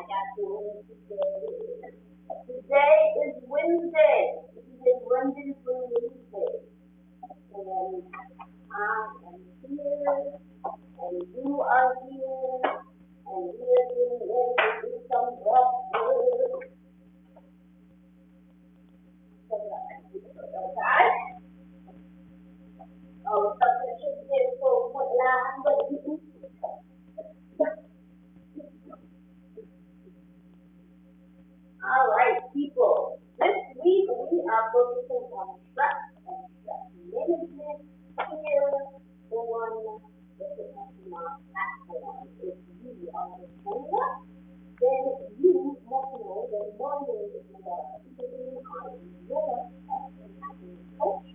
got you today. Today is Wednesday. This is London for Wednesday. And I am here, and you are here, and we are getting ready to do some breath work. Okay? Oh, something should get so what line, but all right, people. This week we are focusing on stress and stress management here on the Fitness platform. If you are listening up, then you must know that Monday is keeping on your health and happiness coach.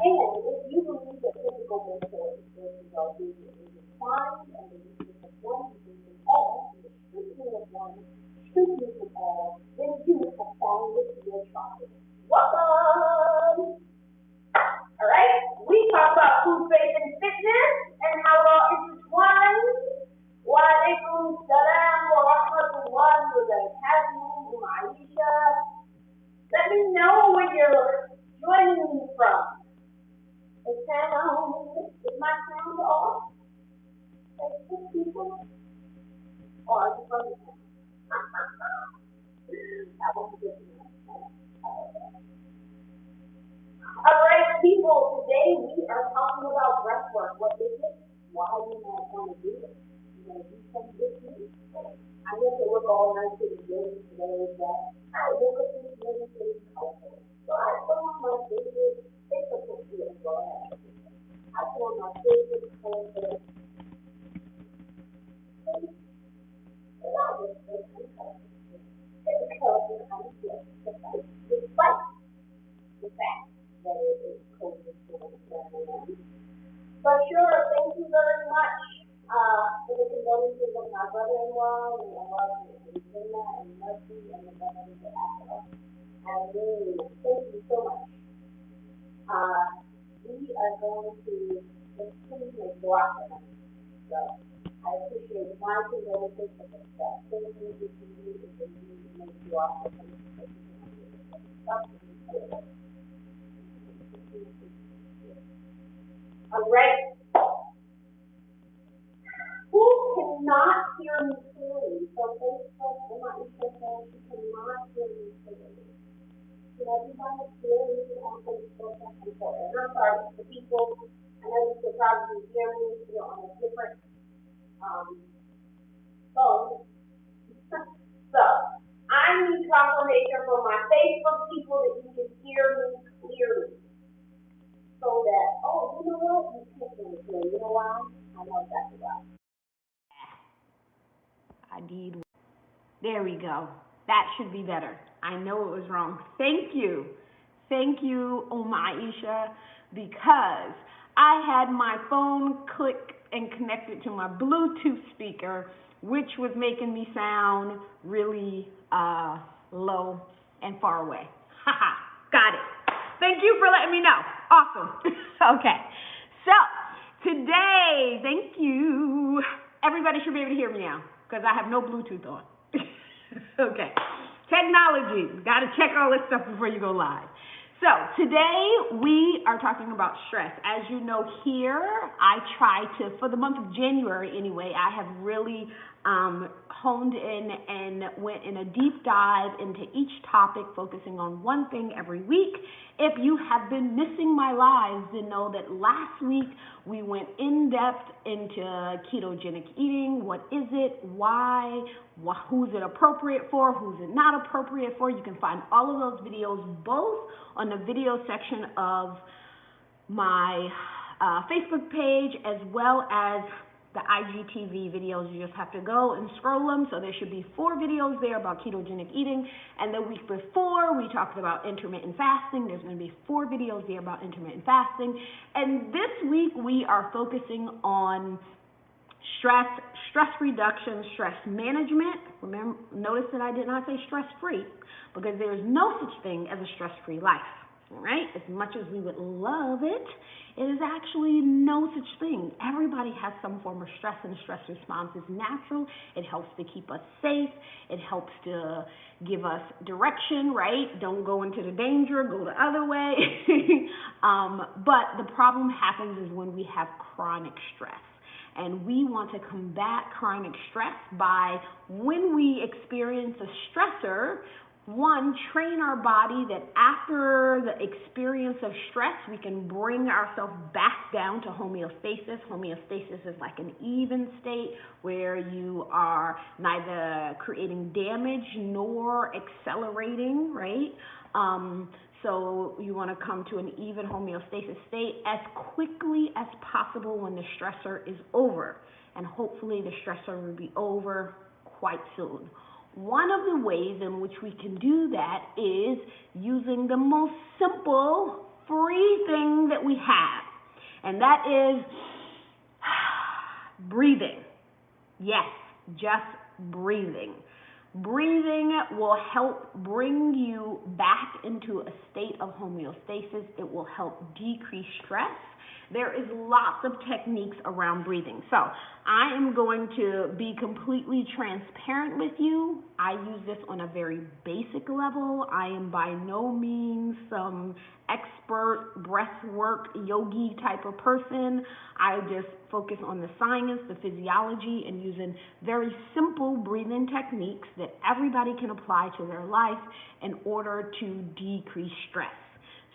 And if you believe that physical mental and spiritual well-being is defined and the use of one is in all, and the strengthening of one strengthening of all, then you have found your tribe. Welcome! Alright, we talk about food, faith, and fitness and how it all intertwines. Wa alaikum salam wa rahmatullahi wa barakatuh, Aisha. Let me know where you're joining me from. Is my sound off? Facebook people? Or is it from the that was good enough. Alright, people, today we are talking about breath work. What is it? Why do you might want to do it? You want to do something this week? I went to look all night to the gym today, but I woke up this morning feeling colorful. So I put on my favorite physical gear. Go ahead. I put on my favorite colorful. And I was very colorful. It's colorful kind of feel. Despite the fact that it is cold and cold and but sure, thank you very much for the condolences of my brother-in-law and my wife and Regina and Mercy and the brothers of Africa. And really, thank you so much. We are going to continue to go after them. So I appreciate my condolences for the stuff. Thank you to you if you need to make you off of them. Alright. Who cannot hear me clearly? So Facebook, I'm not saying she cannot hear me clearly. Can everybody hear me on Facebook and Twitter? And I'm sorry, the people, I know you could probably hear me on a different phone. So, I need confirmation from my Facebook people that you can hear me clearly. So that, oh, you know what? You can't hear me clearly. You know why? I know exactly why. There we go. That should be better. I know it was wrong. Thank you. Thank you, Aisha, because I had my phone click and connected to my Bluetooth speaker, which was making me sound really low and far away. Haha, got it. Thank you for letting me know. Awesome. Okay. So, today, thank you. Everybody should be able to hear me now because I have no Bluetooth on. Okay. Technology. Got to check all this stuff before you go live. So, today we are talking about stress. As you know here, I try to, for the month of January anyway, I have really honed in and went in a deep dive into each topic, focusing on one thing every week. If you have been missing my lives, then know that last week we went in depth into ketogenic eating. What is it? Why? Who's it appropriate for? Who's it not appropriate for? You can find all of those videos both on the video section of my Facebook page as well as the IGTV videos. You just have to go and scroll them. So there should be 4 videos there about ketogenic eating. And the week before, we talked about intermittent fasting. There's going to be 4 videos there about intermittent fasting. And this week, we are focusing on stress reduction, stress management. Remember, notice that I did not say stress-free because there is no such thing as a stress-free life. right? As much as we would love it, it is actually no such thing. Everybody has some form of stress, and stress response is natural. It helps to keep us safe. It helps to give us direction, right? Don't go into the danger, go the other way. But the problem happens is when we have chronic stress. And we want to combat chronic stress by, when we experience a stressor, one, train our body that after the experience of stress, we can bring ourselves back down to homeostasis. Homeostasis is like an even state where you are neither creating damage nor accelerating, right? So you want to come to an even homeostasis state as quickly as possible when the stressor is over. And hopefully the stressor will be over quite soon. One of the ways in which we can do that is using the most simple, free thing that we have. And that is breathing. Yes, just breathing. Breathing will help bring you back into a state of homeostasis. It will help decrease stress. There is lots of techniques around breathing. So I am going to be completely transparent with you. I use this on a very basic level. I am by no means some expert breathwork yogi type of person. I just focus on the science, the physiology, and using very simple breathing techniques that everybody can apply to their life in order to decrease stress.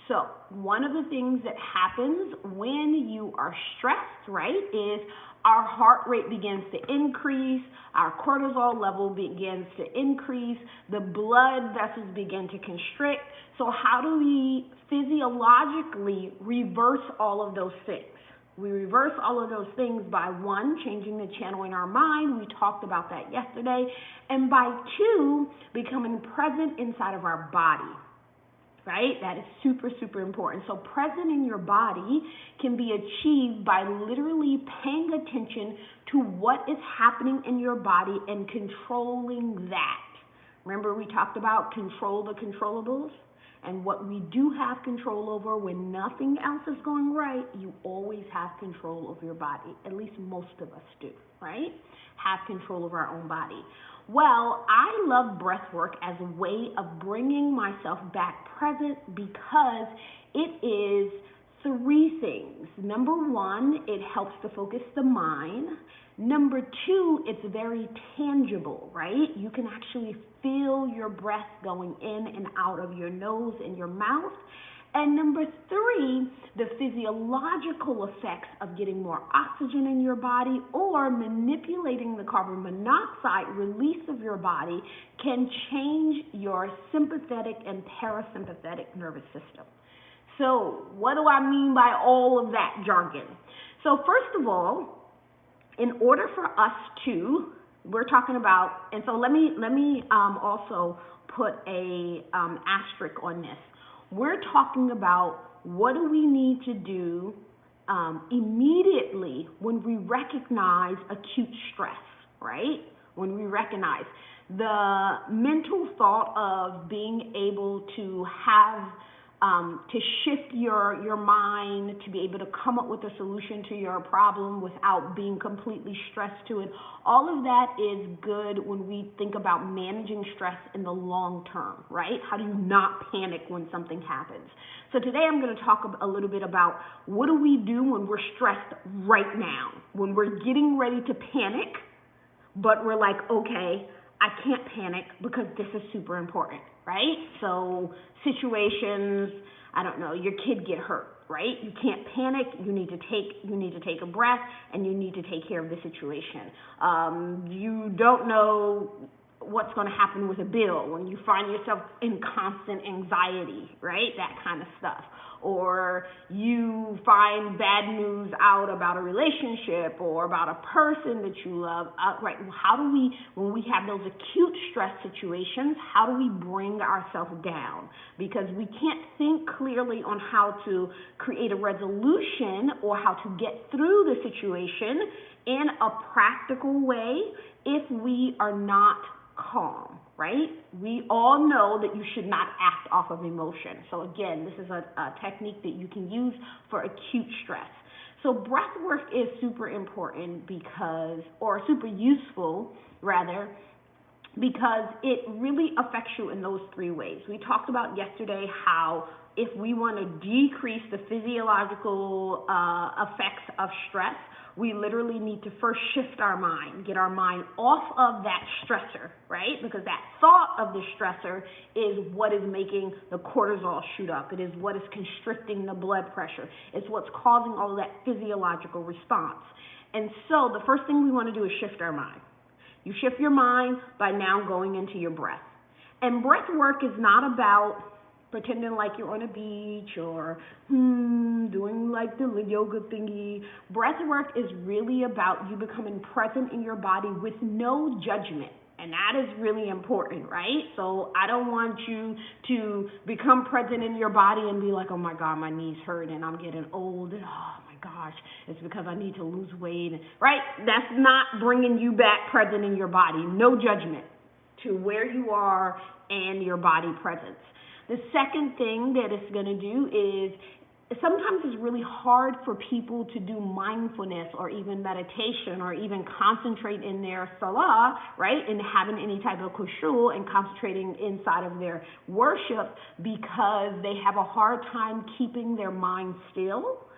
So one of the things that happens when you are stressed, right, is our heart rate begins to increase, our cortisol level begins to increase, the blood vessels begin to constrict. So how do we physiologically reverse all of those things? We reverse all of those things by, one, changing the channel in our mind. We talked about that yesterday. And by two, becoming present inside of our body. Right? That is super, super important. So present in your body can be achieved by literally paying attention to what is happening in your body and controlling that. Remember we talked about control the controllables? And what we do have control over when nothing else is going right, you always have control of your body. At least most of us do, right? Have control of our own body. Well, I love breath work as a way of bringing myself back present because it is three things. Number one, it helps to focus the mind. Number two, it's very tangible, right? You can actually feel your breath going in and out of your nose and your mouth. And number three, the physiological effects of getting more oxygen in your body or manipulating the carbon monoxide release of your body can change your sympathetic and parasympathetic nervous system. So what do I mean by all of that jargon? So first of all, in order for us to, we're talking about, and so let me also put a asterisk on this. We're talking about what do we need to do immediately when we recognize acute stress, right? When we recognize the mental thought of being able to have to shift your mind, to be able to come up with a solution to your problem without being completely stressed to it. All of that is good when we think about managing stress in the long term, right? How do you not panic when something happens? So today I'm going to talk a little bit about what do we do when we're stressed right now, when we're getting ready to panic, but we're like, okay, I can't panic because this is super important, right? So situations, I don't know, your kid get hurt, right? You can't panic. You need to take a breath, and you need to take care of the situation. You don't know what's going to happen with a bill when you find yourself in constant anxiety, right? That kind of stuff. Or you find bad news out about a relationship or about a person that you love, right? How do we, when we have those acute stress situations, how do we bring ourselves down? Because we can't think clearly on how to create a resolution or how to get through the situation in a practical way if we are not calm, right? We all know that you should not act off of emotion. So again, this is a technique that you can use for acute stress. So breath work is super important or super useful rather, because it really affects you in those three ways. We talked about yesterday how if we want to decrease the physiological effects of stress, we literally need to first shift our mind, get our mind off of that stressor, right? Because that thought of the stressor is what is making the cortisol shoot up. It is what is constricting the blood pressure. It's what's causing all of that physiological response. And so the first thing we want to do is shift our mind. You shift your mind by now going into your breath. And breath work is not about pretending like you're on a beach or doing like the yoga thingy. Breath work is really about you becoming present in your body with no judgment. And that is really important, right? So I don't want you to become present in your body and be like, oh my God, my knees hurt and I'm getting old. And oh my gosh, it's because I need to lose weight, right? That's not bringing you back present in your body. No judgment to where you are and your body presence. The second thing that it's going to do is sometimes it's really hard for people to do mindfulness or even meditation or even concentrate in their salah, right, and having any type of khushu and concentrating inside of their worship because they have a hard time keeping their mind still.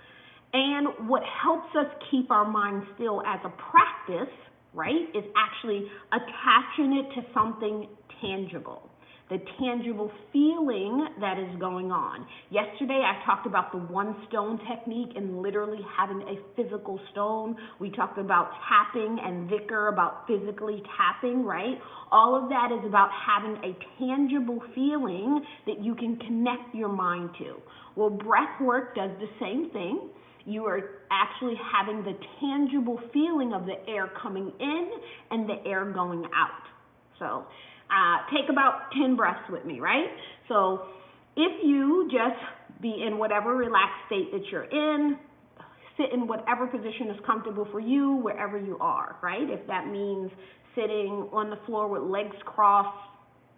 And what helps us keep our mind still as a practice, right, is actually attaching it to something tangible. The tangible feeling that is going on. Yesterday, I talked about the one stone technique and literally having a physical stone. We talked about tapping and dhikr, about physically tapping, right? All of that is about having a tangible feeling that you can connect your mind to. Well, breath work does the same thing. You are actually having the tangible feeling of the air coming in and the air going out. So, take about 10 breaths with me, right? So if you just be in whatever relaxed state that you're in, sit in whatever position is comfortable for you, wherever you are, right? If that means sitting on the floor with legs crossed,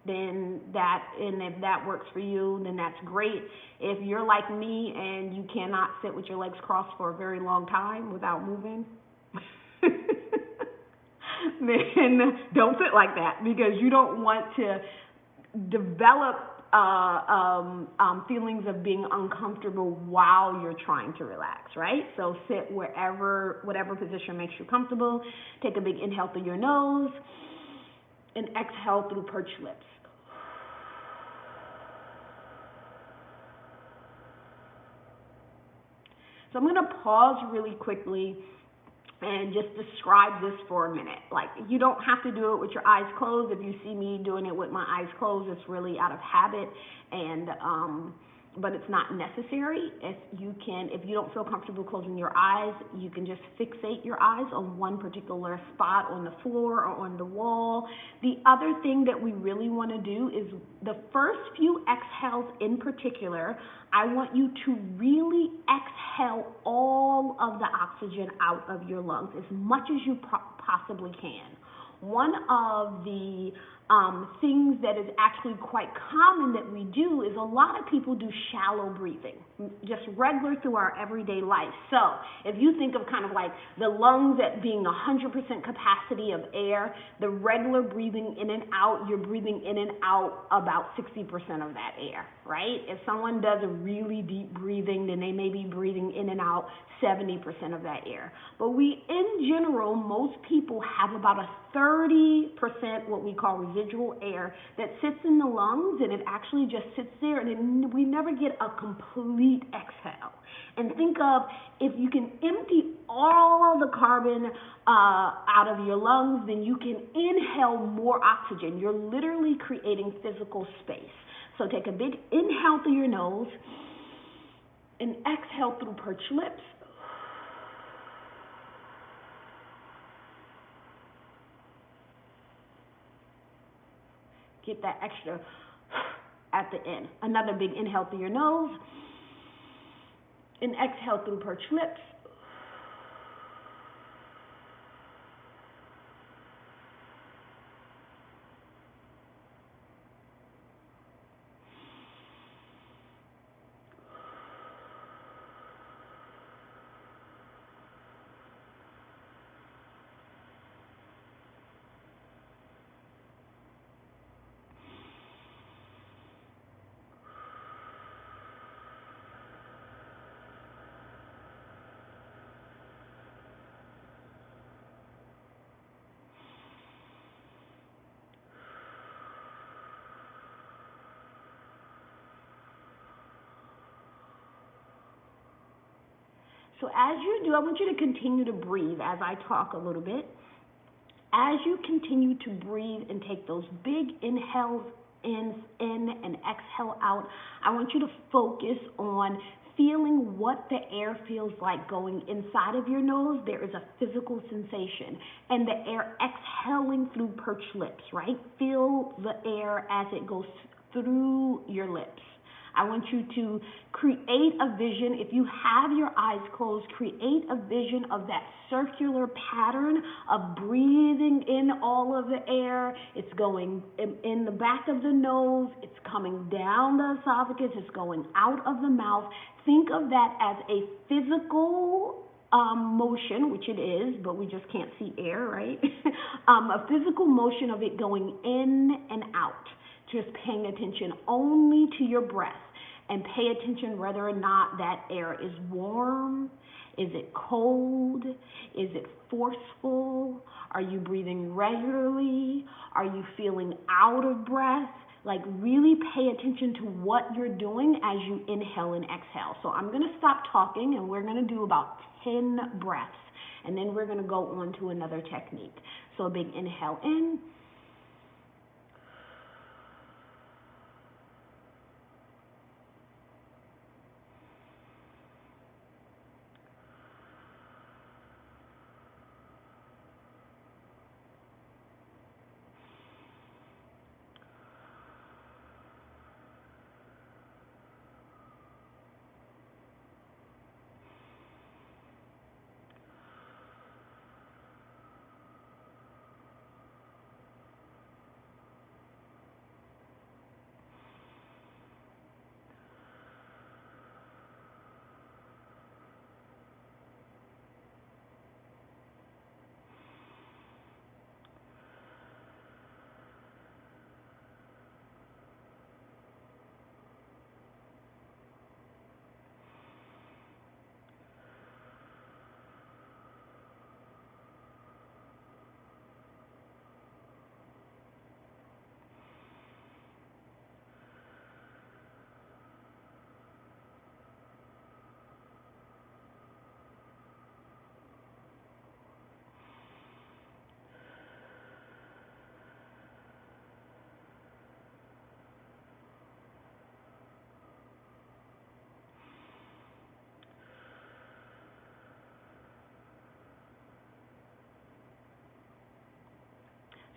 and if that works for you, then that's great. If you're like me and you cannot sit with your legs crossed for a very long time without moving, then don't sit like that, because you don't want to develop feelings of being uncomfortable while you're trying to relax, right? So sit whatever position makes you comfortable. Take a big inhale through your nose and exhale through perched lips. So I'm going to pause really quickly and just describe this for a minute. Like, you don't have to do it with your eyes closed. If you see me doing it with my eyes closed, it's really out of habit, and but it's not necessary. If you don't feel comfortable closing your eyes, you can just fixate your eyes on one particular spot on the floor or on the wall. The other thing that we really want to do is the first few exhales in particular, I want you to really exhale all of the oxygen out of your lungs as much as you possibly can. One of the things that is actually quite common that we do is a lot of people do shallow breathing, just regular through our everyday life. So if you think of kind of like the lungs at being 100% capacity of air, the regular breathing in and out, you're breathing in and out about 60% of that air, right? If someone does a really deep breathing, then they may be breathing in and out 70% of that air. But we, in general, most people have about a 30% what we call residual air that sits in the lungs, and it actually just sits there, and we never get a complete exhale. And think of, if you can empty all the carbon out of your lungs, then you can inhale more oxygen. You're literally creating physical space. So take a big inhale through your nose and exhale through perched lips. Get that extra at the end. Another big inhale through your nose and exhale through perched lips. So as you do, I want you to continue to breathe as I talk a little bit. As you continue to breathe and take those big inhales in and exhale out, I want you to focus on feeling what the air feels like going inside of your nose. There is a physical sensation. And the air exhaling through perched lips, right? Feel the air as it goes through your lips. I want you to create a vision. If you have your eyes closed, create a vision of that circular pattern of breathing in all of the air. It's going in the back of the nose. It's coming down the esophagus. It's going out of the mouth. Think of that as a physical motion, which it is, but we just can't see air, right? A physical motion of it going in and out. Just paying attention only to your breath, and pay attention whether or not that air is warm, is it cold, is it forceful, are you breathing regularly, are you feeling out of breath? Like really pay attention to what you're doing as you inhale and exhale. So I'm going to stop talking and we're going to do about 10 breaths, and then we're going to go on to another technique. So a big inhale in.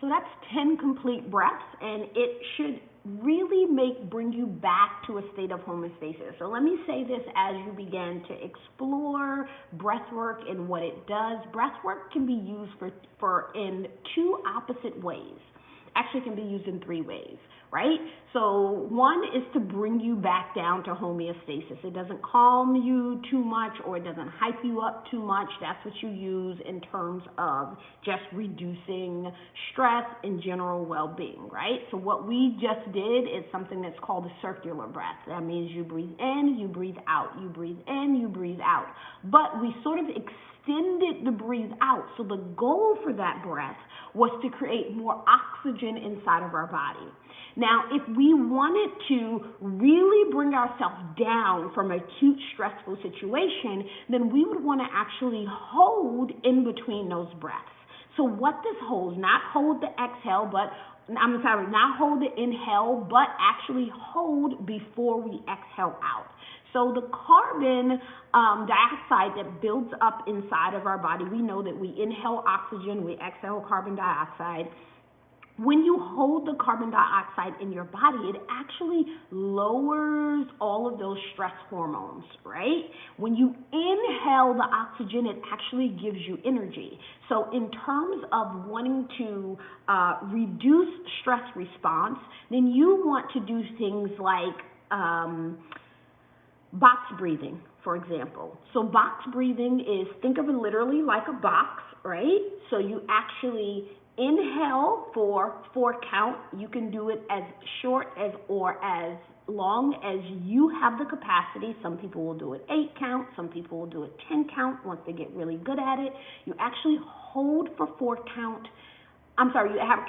So that's 10 complete breaths, and it should really bring you back to a state of homeostasis. So let me say this as you begin to explore breath work and what it does. Breath work can be used for in two opposite ways. Actually, it can be used in three ways, right? So one is to bring you back down to homeostasis. It doesn't calm you too much, or it doesn't hype you up too much. That's what you use in terms of just reducing stress and general well-being, right? So what we just did is something that's called a circular breath. That means you breathe in, you breathe out, you breathe in, you breathe out. But we sort of extended the breathe out. So the goal for that breath was to create more oxygen inside of our body. Now, if we wanted to really bring ourselves down from an acute stressful situation, then we would want to actually hold in between those breaths. So what this holds, not hold the exhale, not hold the inhale, but actually hold before we exhale out. So the carbon dioxide that builds up inside of our body, we know that we inhale oxygen, we exhale carbon dioxide. When you hold the carbon dioxide in your body, it actually lowers all of those stress hormones, right? When you inhale the oxygen, it actually gives you energy. So in terms of wanting to reduce stress response, then you want to do things like box breathing, for example. So box breathing is, think of it literally like a box, right? So you actually inhale for 4 count. You can do it as short as or as long as you have the capacity. Some people will do it 8 count. Some people will do it 10 count once they get really good at it. You actually hold for 4 count. You have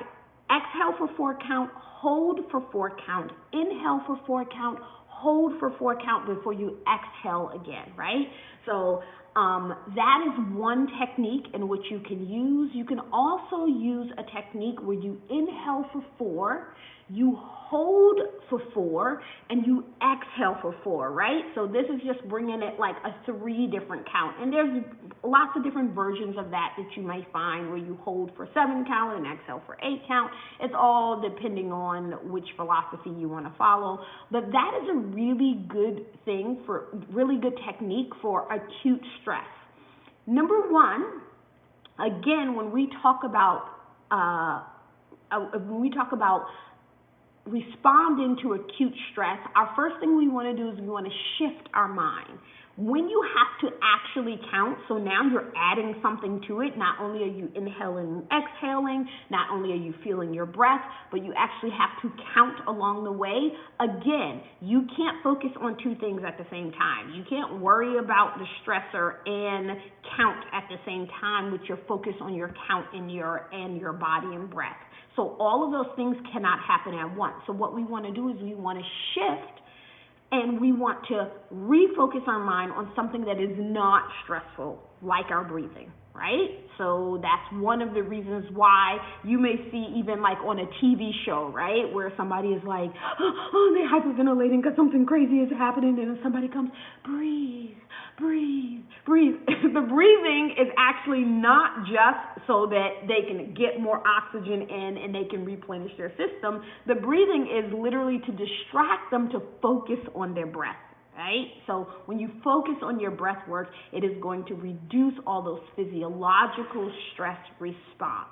exhale for 4 count, hold for 4 count, inhale for 4 count, hold for 4 count before you exhale again, right? So That is one technique in which you can use. You can also use a technique where you inhale for 4, you hold for 4, and you exhale for 4, right? So this is just bringing it like a 3 different count. And there's lots of different versions of that you might find where you hold for 7 count and exhale for 8 count. It's all depending on which philosophy you want to follow. But that is a really good thing really good technique for acute stress. Number 1, again, when we talk about responding to acute stress, our first thing we want to do is we want to shift our mind. When you have to actually count, so now you're adding something to it, not only are you inhaling and exhaling, not only are you feeling your breath, but you actually have to count along the way. Again, you can't focus on 2 things at the same time. You can't worry about the stressor and count at the same time with your focus on your count and your body and breath. So all of those things cannot happen at once. So what we want to do is we want to shift, and we want to refocus our mind on something that is not stressful, like our breathing, right? So that's one of the reasons why you may see even like on a TV show, right, where somebody is like, oh, they're hyperventilating because something crazy is happening, and then somebody comes, breathe, breathe, breathe. The breathing is actually not just so that they can get more oxygen in and they can replenish their system. The breathing is literally to distract them to focus on their breath, right? So when you focus on your breath work, it is going to reduce all those physiological stress response.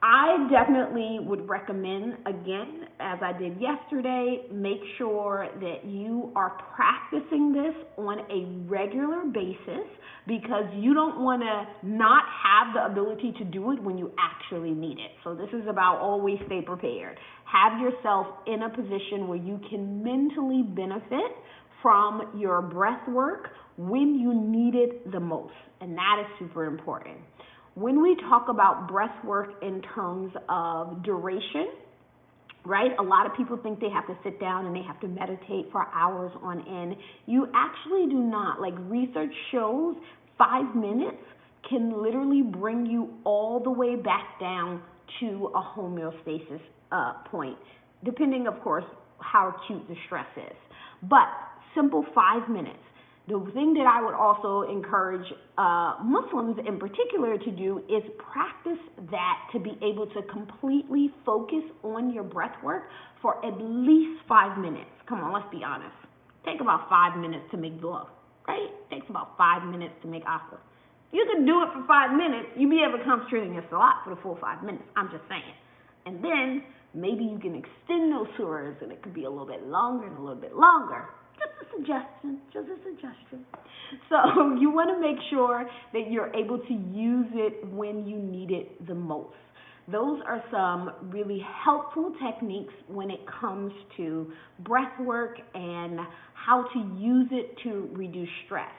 I definitely would recommend, again, as I did yesterday, make sure that you are practicing this on a regular basis, because you don't want to not have the ability to do it when you actually need it. So this is about always stay prepared. Have yourself in a position where you can mentally benefit from your breath work when you need it the most, and that is super important. When we talk about breath work in terms of duration, right, a lot of people think they have to sit down and they have to meditate for hours on end. You actually do not. Like, research shows 5 minutes can literally bring you all the way back down to a homeostasis point, depending, of course, how acute the stress is. But simple 5 minutes. The thing that I would also encourage Muslims in particular to do is practice that, to be able to completely focus on your breath work for at least 5 minutes. Come on, let's be honest. Take about 5 minutes to make dua, right? Takes about 5 minutes to make asr. You can do it for 5 minutes. You'll be able to concentrate on your salat for the full 5 minutes. I'm just saying. And then maybe you can extend those surahs, and it could be a little bit longer and a little bit longer. Just a suggestion. So you want to make sure that you're able to use it when you need it the most. Those are some really helpful techniques when it comes to breath work and how to use it to reduce stress.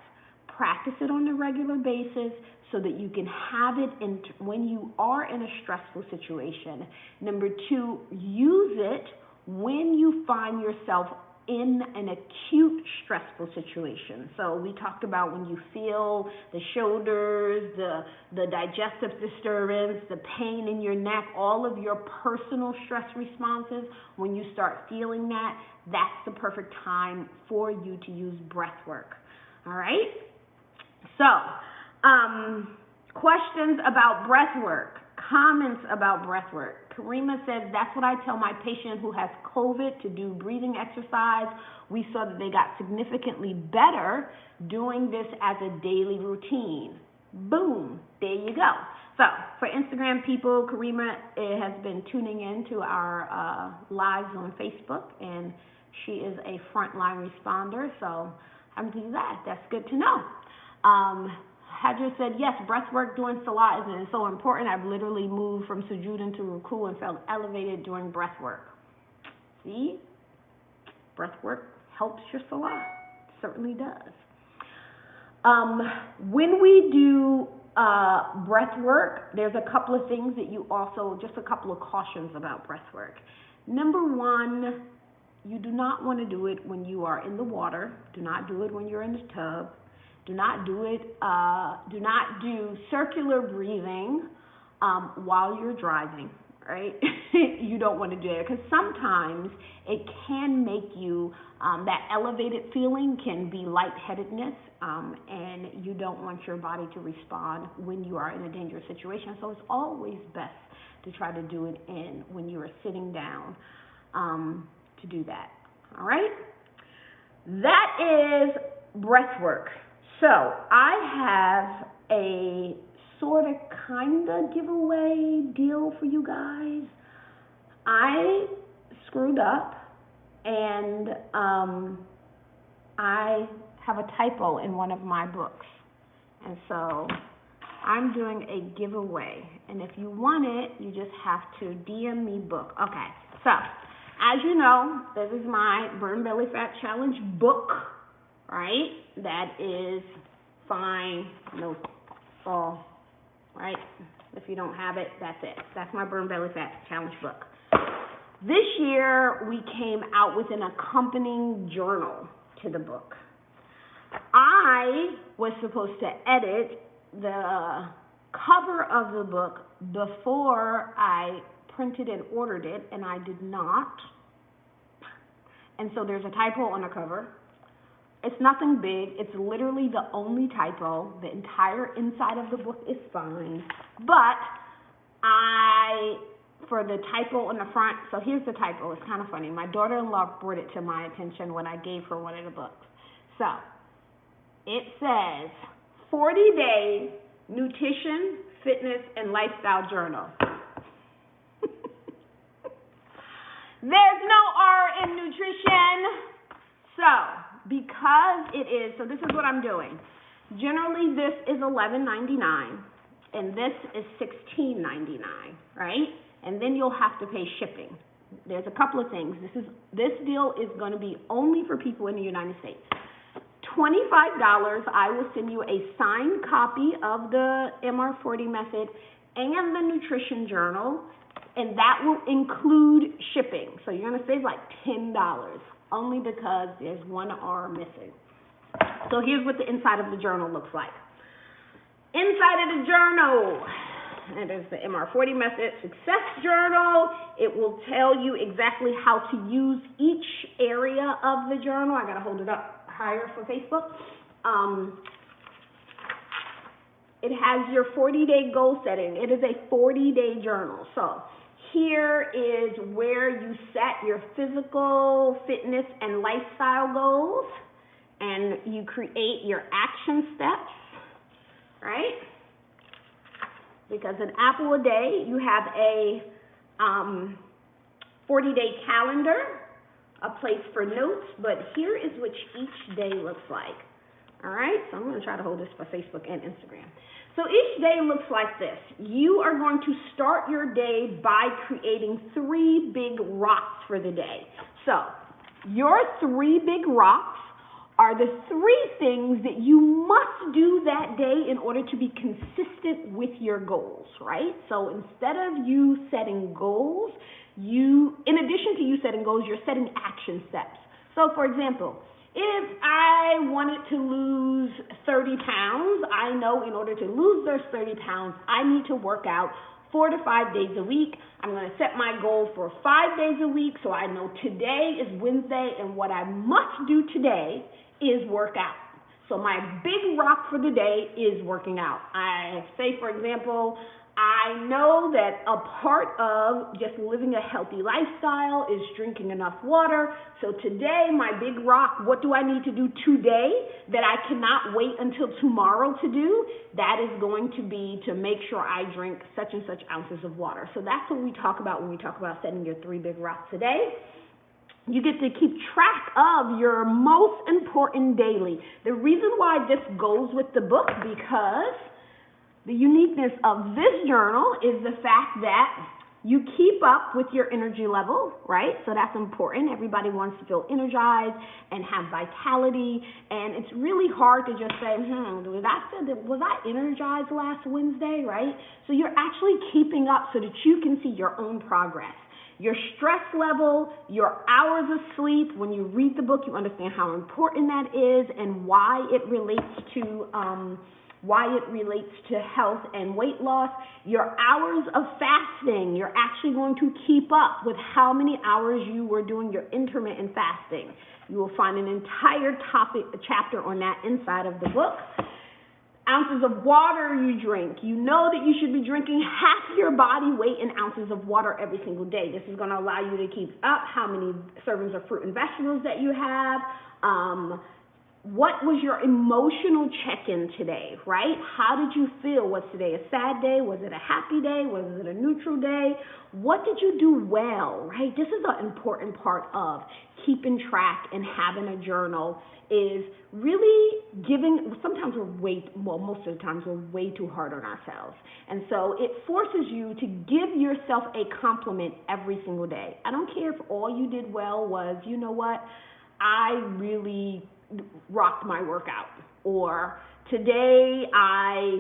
Practice it on a regular basis so that you can have it when you are in a stressful situation. Number 2, use it when you find yourself in an acute stressful situation. So we talked about when you feel the shoulders, the digestive disturbance, the pain in your neck, all of your personal stress responses. When you start feeling that, that's the perfect time for you to use breath work. All right? So, questions about breath work, comments about breath work. Karima says, that's what I tell my patient who has COVID to do breathing exercise. We saw that they got significantly better doing this as a daily routine. Boom, there you go. So for Instagram people, Karima has been tuning in to our lives on Facebook, and she is a frontline responder. So I'm doing that. That's good to know. Hajra said, yes, breath work during salah is so important. I've literally moved from sujood into ruku and felt elevated during breath work. See? Breath work helps your salah. It certainly does. When we do breath work, there's a couple of things that you also, just a couple of cautions about breath work. Number 1, you do not want to do it when you are in the water. Do not do it when you're in the tub. Do not do it. Do not do circular breathing while you're driving, right? You don't want to do that because sometimes it can make you, that elevated feeling can be lightheadedness, and you don't want your body to respond when you are in a dangerous situation. So it's always best to try to do it when you are sitting down to do that, all right? That is breath work. So I have a sort of kind of giveaway deal for you guys. I screwed up and I have a typo in one of my books. And so I'm doing a giveaway. And if you want it, you just have to DM me book. Okay, so as you know, this is my Burn Belly Fat Challenge book, right? That is fine, no fall, right? If you don't have it, that's it. That's my Burn Belly Fat Challenge book. This year, we came out with an accompanying journal to the book. I was supposed to edit the cover of the book before I printed and ordered it, and I did not. And so there's a typo on the cover. It's nothing big. It's literally the only typo. The entire inside of the book is fine. But for the typo on the front, so here's the typo. It's kind of funny. My daughter-in-law brought it to my attention when I gave her one of the books. So it says 40-day nutrition, fitness, and lifestyle journal. There's no R in nutrition. So, because it is, so this is what I'm doing. Generally, this is $11.99, and this is $16.99, right? And then you'll have to pay shipping. There's a couple of things. This deal is going to be only for people in the United States. $25, I will send you a signed copy of the MR40 method and the nutrition journal, and that will include shipping. So you're going to save like $10, only because there's one R missing. So here's what the inside of the journal looks like. Inside of the journal, it is the MR40 Method Success Journal. It will tell you exactly how to use each area of the journal. I got to hold it up higher for Facebook. It has your 40-day goal setting. It is a 40-day journal. So here is where you set your physical, fitness, and lifestyle goals, and you create your action steps, right? Because an apple a day, you have a 40-day calendar, a place for notes, but here is what each day looks like. All right, so I'm going to try to hold this for Facebook and Instagram. So each day looks like this. You are going to start your day by creating 3 big rocks for the day. So your 3 big rocks are the 3 things that you must do that day in order to be consistent with your goals, right? So instead of you setting goals, in addition to you setting goals, you're setting action steps. So for example, if I wanted to lose 30 pounds, I know in order to lose those 30 pounds, I need to work out 4 to 5 days a week. I'm going to set my goal for 5 days a week, so I know today is Wednesday, and what I must do today is work out. So my big rock for the day is working out. I say, for example, I know that a part of just living a healthy lifestyle is drinking enough water. So today, my big rock, what do I need to do today that I cannot wait until tomorrow to do? That is going to be to make sure I drink such and such ounces of water. So that's what we talk about when we talk about setting your 3 big rocks a day. You get to keep track of your most important daily. The reason why this goes with the book, because the uniqueness of this journal is the fact that you keep up with your energy level, right? So that's important. Everybody wants to feel energized and have vitality, and it's really hard to just say, was I energized last Wednesday, right? So you're actually keeping up so that you can see your own progress. your stress level, your hours of sleep. When you read the book, you understand how important that is and why it relates to health and weight loss. Your hours of fasting, you're actually going to keep up with how many hours you were doing your intermittent fasting. You will find an entire chapter on that inside of the book. Ounces of water you drink. You know that you should be drinking half your body weight in ounces of water every single day. This is going to allow you to keep up how many servings of fruit and vegetables that you have. What was your emotional check-in today, right? How did you feel? Was today a sad day? Was it a happy day? Was it a neutral day? What did you do well, right? This is an important part of keeping track and having a journal, is really giving. Sometimes most of the times we're way too hard on ourselves. And so it forces you to give yourself a compliment every single day. I don't care if all you did well was, you know what, I really rocked my workout, or today I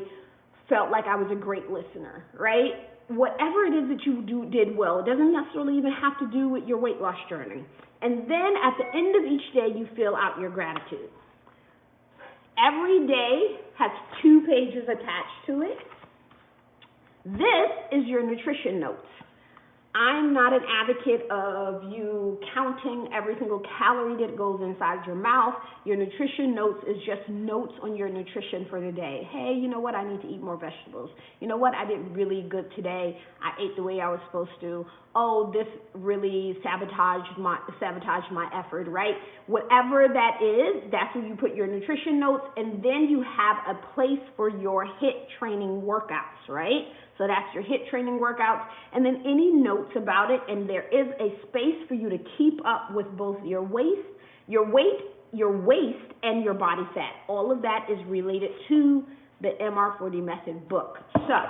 felt like I was a great listener, right? Whatever it is that you did well, it doesn't necessarily even have to do with your weight loss journey. And then at the end of each day, you fill out your gratitude. Every day has 2 pages attached to it. This is your nutrition notes. I'm not an advocate of you counting every single calorie that goes inside your mouth. Your nutrition notes is just notes on your nutrition for the day. Hey, you know what? I need to eat more vegetables. You know what? I did really good today. I ate the way I was supposed to. Oh, this really sabotaged my effort, right? Whatever that is, that's where you put your nutrition notes, and then you have a place for your HIIT training workouts, right? So that's your HIIT training workouts, and then any notes about it, and there is a space for you to keep up with both your weight, your waist, and your body fat. All of that is related to the MR40 Method book. So,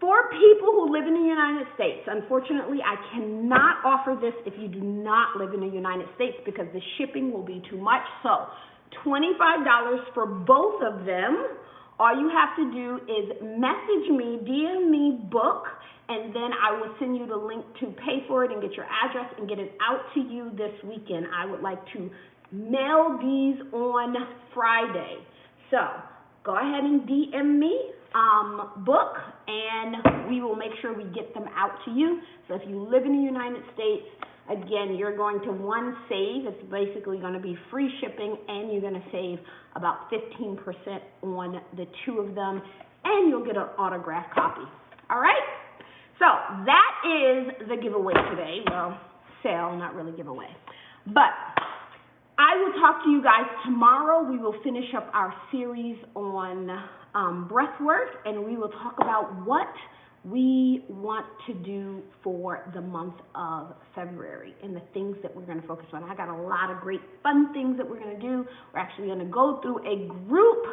for people who live in the United States, unfortunately, I cannot offer this if you do not live in the United States because the shipping will be too much. So, $25 for both of them. All you have to do is message me, DM me book, and then I will send you the link to pay for it and get your address and get it out to you this weekend. I would like to mail these on Friday. So go ahead and DM me book, and we will make sure we get them out to you. So if you live in the United States, again, you're going to save. It's basically going to be free shipping, and you're going to save about 15% on the 2 of them, and you'll get an autographed copy. All right? So that is the giveaway today. Well, sale, not really giveaway. But I will talk to you guys tomorrow. We will finish up our series on breath work, and we will talk about what we want to do for the month of February and the things that we're going to focus on. I got a lot of great fun things that we're going to do. We're actually going to go through a group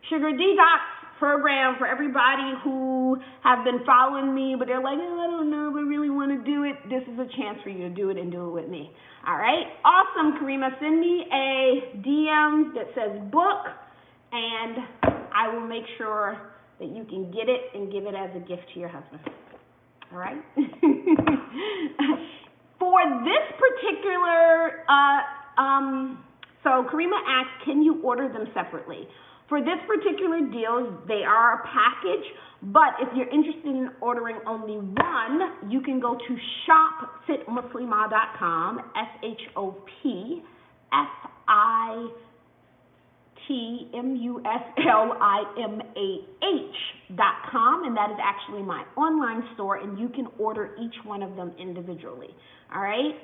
sugar detox program for everybody who have been following me, but they're like, oh, I don't know if I really want to do it. This is a chance for you to do it and do it with me. All right? Awesome, Karima. Send me a DM that says book, and I will make sure that you can get it and give it as a gift to your husband. All right? For this particular, so Karima asked, can you order them separately? For this particular deal, they are a package, but if you're interested in ordering only one, you can go to shopfitmuslima.com, shopfitmuslima.com, and that is actually my online store, and you can order each one of them individually. All right,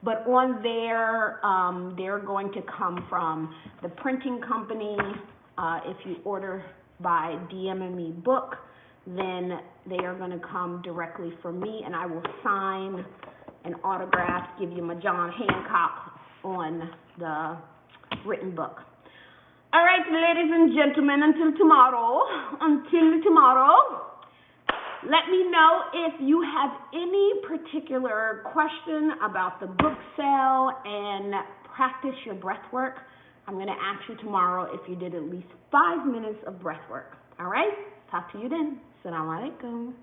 but on there, they're going to come from the printing company. If you order by DMing me book, then they are going to come directly from me, and I will sign an autograph, give you my John Hancock on the written book. All right, ladies and gentlemen, until tomorrow, let me know if you have any particular question about the book sale and practice your breath work. I'm going to ask you tomorrow if you did at least 5 minutes of breath work. All right? Talk to you then. Assalamu alaikum.